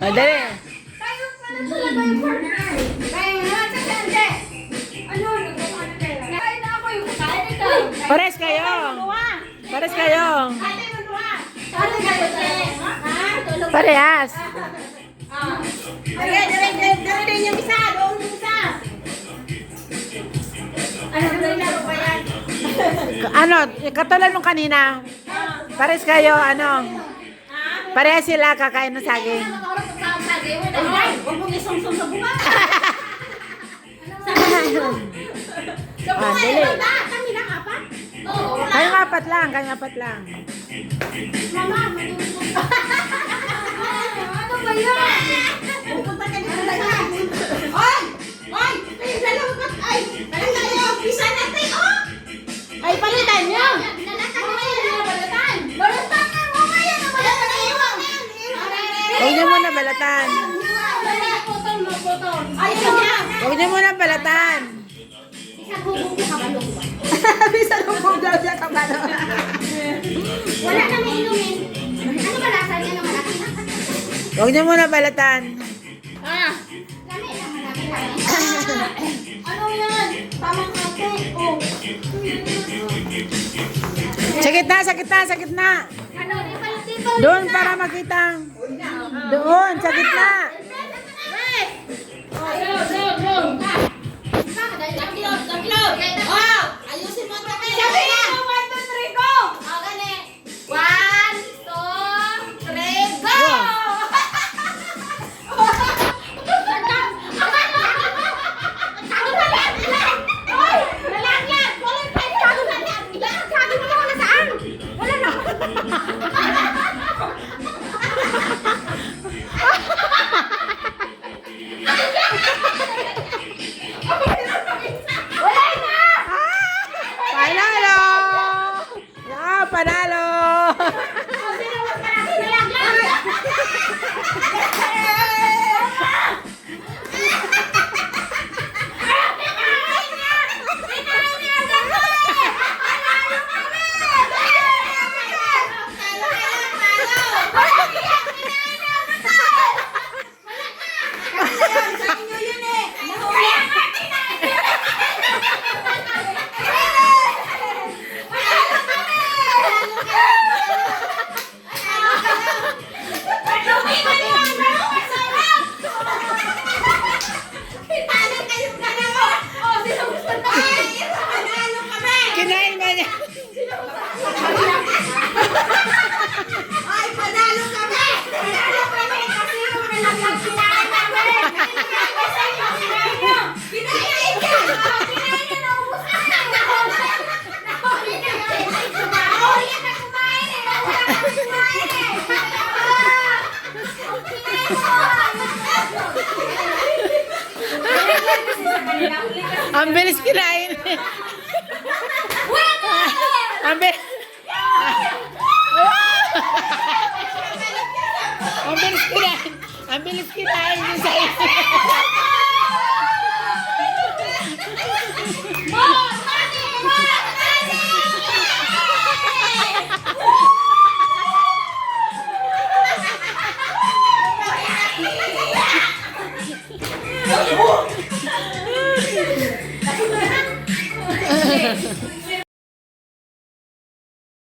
O, dali. Tayo pa na talaga yung partner. Kaya nga, kasi ano, kain na ako yung kain ikaw. Pares kayo. Pares kayo. Ate, manuha. Ate, kayo, ha? Parehas. Ayan, dali yung isa. Doon yung isa. Ano, laro ba yan? Ano, katulad nung kanina. Pares kayo, ano. Parehas sila kakain ng saging. Huwag mong isong-song sa bunga. Sa bunga, dali. kami lang apat? Oo. Kayong apat lang, kayong apat lang. Mama, ano ba yun? Pupunta ka dito na yan. Oy! Oy! Ay, dalawa ka! Ay! Dalawa! Pisa natin, oh! Ay, palitan nyo! Balatan mo yan! Balatan! Balatan nga mo ngayon! Balatan na iwan! Huwag niyo muna balatan. Ay, niya! Huwag niyo muna balatan. Isang hubog ka ba? Bisa nung kung daw siya kabalo. Wala nang inumin. Ano ba lasa niya na malaki? Huwag niyo muna balatan. Lami na malaki. Ano yan? Tamang ate. Oh. Sa gitna, sa gitna, sa gitna. Ano? Doon para makita. Doon, sa gitna. Ayusin mo ito. Sabi na! 1, 2, 3, go! O, gani. 1, 2, 3, go! Oy! Lalang yan! Walang pwede sago na yan! Sago mo na saan? Wala na! Wala na! Panalo! Wow, panalo! Sino mas malaki na lang? Kinain ba niya? Ay, panalo kami! Panalo kami! Kasi yung nalaglag kinain namin! Kasi yung kinain nyo! Kinain ka! Kinain nyo! Naubos na! Nahuli ka! Nahuli ka na kumain eh! Nahuli ka na kumain eh! Ang bilis kinain. Ang bilis. Ang bilis kinain. Ang bilis kinain yung sa